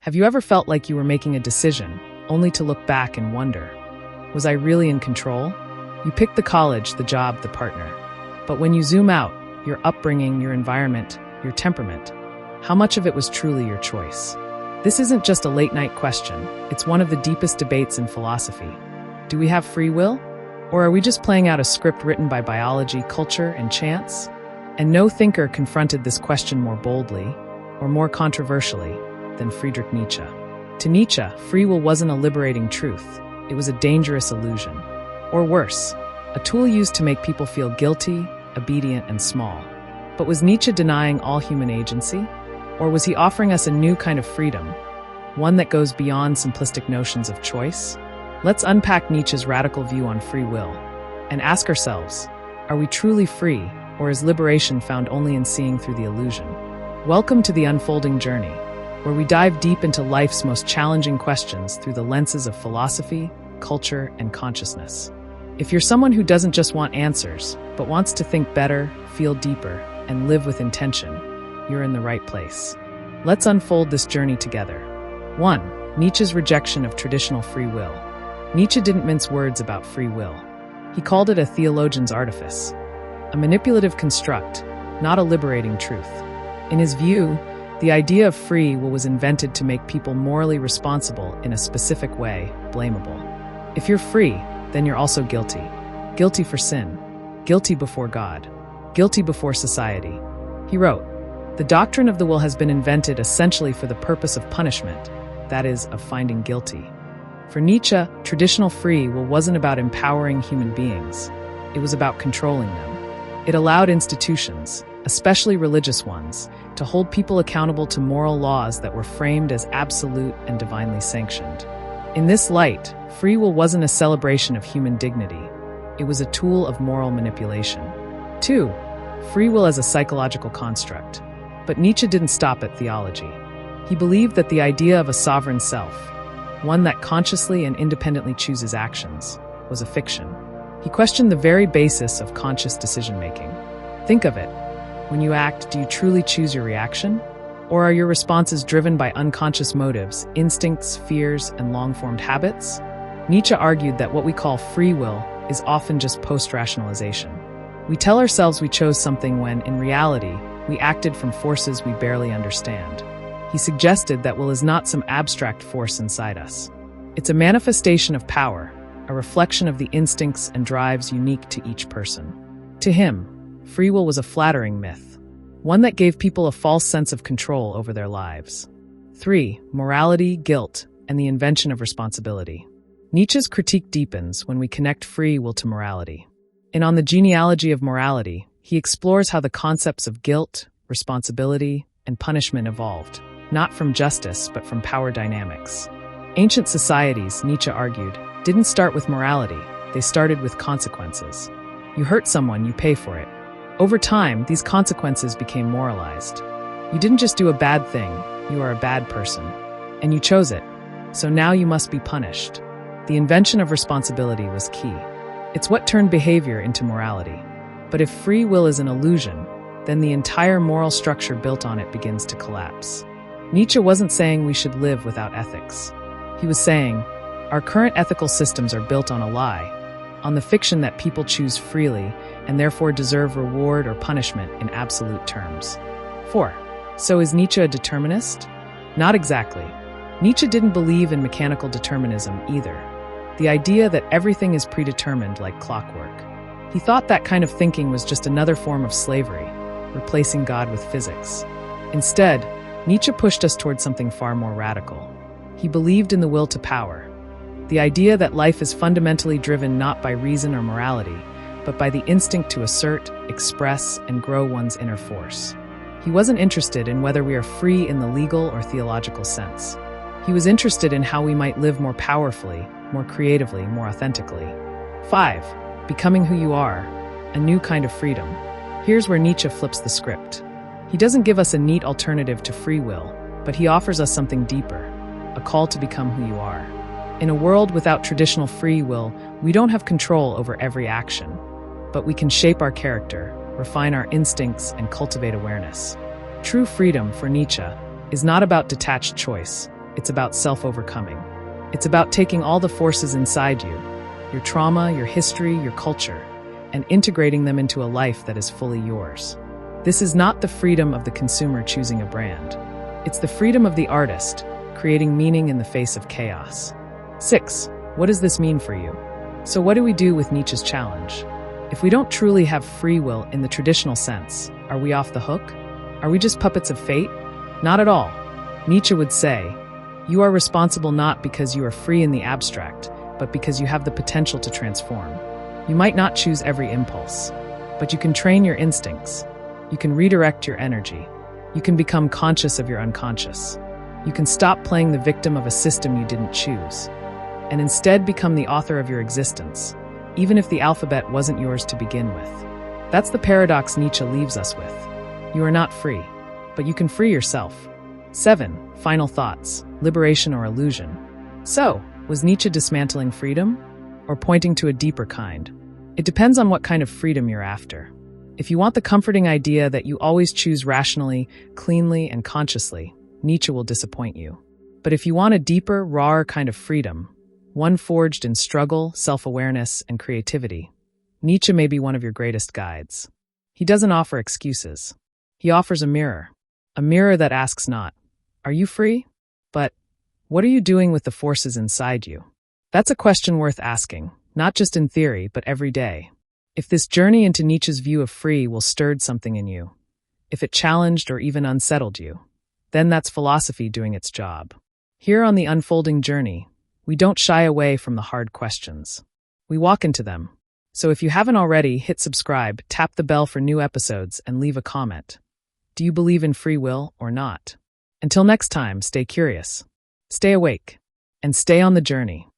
Have you ever felt like you were making a decision, only to look back and wonder, was I really in control? You picked the college, the job, the partner. But when you zoom out, your upbringing, your environment, your temperament, how much of it was truly your choice? This isn't just a late-night question. It's one of the deepest debates in philosophy. Do we have free will? Or are we just playing out a script written by biology, culture, and chance? And no thinker confronted this question more boldly, or more controversially, than Friedrich Nietzsche. To Nietzsche, free will wasn't a liberating truth. It was a dangerous illusion. Or worse, a tool used to make people feel guilty, obedient, and small. But was Nietzsche denying all human agency? Or was he offering us a new kind of freedom, one that goes beyond simplistic notions of choice? Let's unpack Nietzsche's radical view on free will and ask ourselves, are we truly free, or is liberation found only in seeing through the illusion? Welcome to the unfolding journey, where we dive deep into life's most challenging questions through the lenses of philosophy, culture, and consciousness. If you're someone who doesn't just want answers, but wants to think better, feel deeper, and live with intention, you're in the right place. Let's unfold this journey together. 1. Nietzsche's rejection of traditional free will. Nietzsche didn't mince words about free will. He called it a theologian's artifice, a manipulative construct, not a liberating truth. In his view, the idea of free will was invented to make people morally responsible in a specific way, blamable. If you're free, then you're also guilty. Guilty for sin. Guilty before God. Guilty before society. He wrote, "The doctrine of the will has been invented essentially for the purpose of punishment, that is, of finding guilty." For Nietzsche, traditional free will wasn't about empowering human beings. It was about controlling them. It allowed institutions, especially religious ones, to hold people accountable to moral laws that were framed as absolute and divinely sanctioned. In this light, free will wasn't a celebration of human dignity. It was a tool of moral manipulation. 2. Free will as a psychological construct. But Nietzsche didn't stop at theology. He believed that the idea of a sovereign self, one that consciously and independently chooses actions, was a fiction. He questioned the very basis of conscious decision-making. Think of it. When you act, do you truly choose your reaction? Or are your responses driven by unconscious motives, instincts, fears, and long-formed habits? Nietzsche argued that what we call free will is often just post-rationalization. We tell ourselves we chose something when, in reality, we acted from forces we barely understand. He suggested that will is not some abstract force inside us. It's a manifestation of power, a reflection of the instincts and drives unique to each person. To him, free will was a flattering myth, one that gave people a false sense of control over their lives. 3. Morality, guilt, and the invention of responsibility. Nietzsche's critique deepens when we connect free will to morality. In On the Genealogy of Morality, he explores how the concepts of guilt, responsibility, and punishment evolved, not from justice but from power dynamics. Ancient societies, Nietzsche argued, didn't start with morality, they started with consequences. You hurt someone, you pay for it. Over time, these consequences became moralized. You didn't just do a bad thing, you are a bad person. And you chose it, so now you must be punished. The invention of responsibility was key. It's what turned behavior into morality. But if free will is an illusion, then the entire moral structure built on it begins to collapse. Nietzsche wasn't saying we should live without ethics. He was saying, our current ethical systems are built on a lie, on the fiction that people choose freely and therefore deserve reward or punishment in absolute terms. 4. So is Nietzsche a determinist? Not exactly. Nietzsche didn't believe in mechanical determinism either. The idea that everything is predetermined like clockwork. He thought that kind of thinking was just another form of slavery, replacing God with physics. Instead, Nietzsche pushed us towards something far more radical. He believed in the will to power, the idea that life is fundamentally driven not by reason or morality, but by the instinct to assert, express, and grow one's inner force. He wasn't interested in whether we are free in the legal or theological sense. He was interested in how we might live more powerfully, more creatively, more authentically. 5. Becoming who you are, a new kind of freedom. Here's where Nietzsche flips the script. He doesn't give us a neat alternative to free will, but he offers us something deeper, a call to become who you are. In a world without traditional free will, we don't have control over every action, but we can shape our character, refine our instincts, and cultivate awareness. True freedom, for Nietzsche, is not about detached choice. It's about self-overcoming. It's about taking all the forces inside you, your trauma, your history, your culture, and integrating them into a life that is fully yours. This is not the freedom of the consumer choosing a brand. It's the freedom of the artist, creating meaning in the face of chaos. 6. What does this mean for you? So what do we do with Nietzsche's challenge? If we don't truly have free will in the traditional sense, are we off the hook? Are we just puppets of fate? Not at all. Nietzsche would say, you are responsible not because you are free in the abstract, but because you have the potential to transform. You might not choose every impulse, but you can train your instincts. You can redirect your energy. You can become conscious of your unconscious. You can stop playing the victim of a system you didn't choose, and instead become the author of your existence, even if the alphabet wasn't yours to begin with. That's the paradox Nietzsche leaves us with. You are not free, but you can free yourself. 7. Final thoughts, liberation or illusion. So, was Nietzsche dismantling freedom, or pointing to a deeper kind? It depends on what kind of freedom you're after. If you want the comforting idea that you always choose rationally, cleanly, and consciously, Nietzsche will disappoint you. But if you want a deeper, rawer kind of freedom, one forged in struggle, self-awareness, and creativity, Nietzsche may be one of your greatest guides. He doesn't offer excuses. He offers a mirror that asks not, are you free? But, what are you doing with the forces inside you? That's a question worth asking, not just in theory, but every day. If this journey into Nietzsche's view of free will stirred something in you, if it challenged or even unsettled you, then that's philosophy doing its job. Here on the unfolding journey, we don't shy away from the hard questions. We walk into them. So if you haven't already, hit subscribe, tap the bell for new episodes, and leave a comment. Do you believe in free will or not? Until next time, stay curious, stay awake, and stay on the journey.